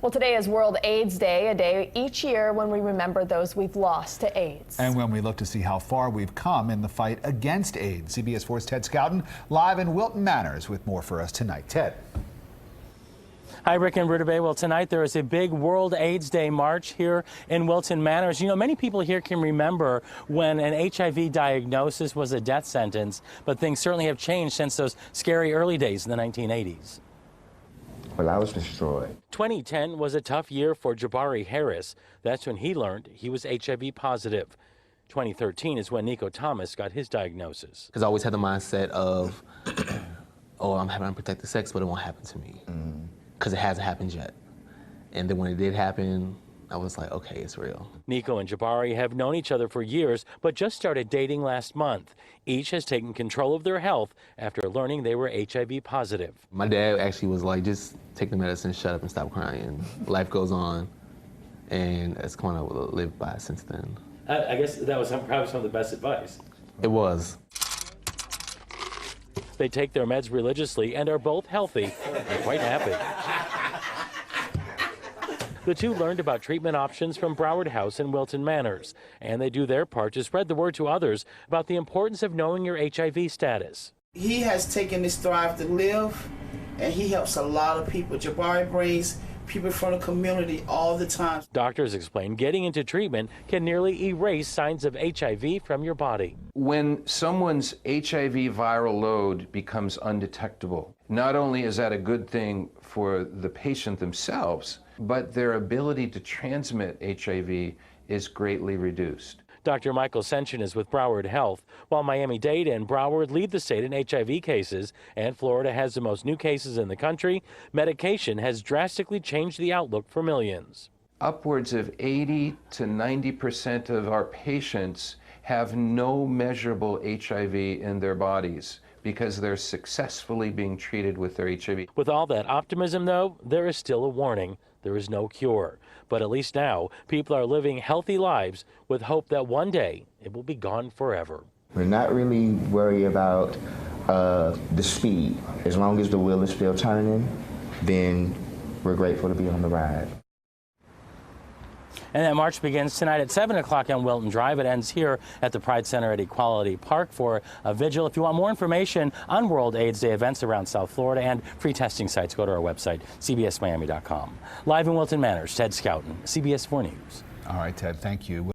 Well, today is World AIDS Day, a day each year when we remember those we've lost to AIDS. And when we look to see how far we've come in the fight against AIDS. CBS 4's Ted Scouten live in Wilton Manors with more for us tonight. Ted. Hi, Rick and Rutabaga. Well, tonight there is a big World AIDS Day march here in Wilton Manors. You know, many people here can remember when an HIV diagnosis was a death sentence, but things certainly have changed since those scary early days in the 1980s. Well, I was destroyed. 2010 was a tough year for Jabari Harris. That's when he learned he was HIV positive. 2013 is when Nico Thomas got his diagnosis. Because I always had the mindset of, oh, I'm having unprotected sex, but it won't happen to me. Because it hasn't happened yet. And then when it did happen, I was like, okay, it's real. Nico and Jabari have known each other for years, but just started dating last month. Each has taken control of their health after learning they were HIV positive. My dad actually was like, just take the medicine, shut up, and stop crying. Life goes on, and it's kind of lived by since then. I guess that was probably some of the best advice. It was. They take their meds religiously and are both healthy and quite happy. The two learned about treatment options from Broward House in Wilton Manors, and they do their part to spread the word to others about the importance of knowing your HIV status. He has taken this Thrive to Live, and he helps a lot of people. Jabari brings people from the community all the time. Doctors explain getting into treatment can nearly erase signs of HIV from your body. When someone's HIV viral load becomes undetectable, not only is that a good thing for the patient themselves, but their ability to transmit HIV is greatly reduced. Dr. Michael Senshin is with Broward Health. While Miami-Dade and Broward lead the state in HIV cases, and Florida has the most new cases in the country, medication has drastically changed the outlook for millions. Upwards of 80 to 90% of our patients have no measurable HIV in their bodies because they're successfully being treated with their HIV. With all that optimism, though, there is still a warning. There is no cure. But at least now, people are living healthy lives with hope that one day it will be gone forever. We're not really worried about the speed. As long as the wheel is still turning, then we're grateful to be on the ride. And that march begins tonight at 7 o'clock on Wilton Drive. It ends here at the Pride Center at Equality Park for a vigil. If you want more information on World AIDS Day events around South Florida and free testing sites, go to our website, cbsmiami.com. Live in Wilton Manors, Ted Scouten, CBS 4 News. All right, Ted, thank you.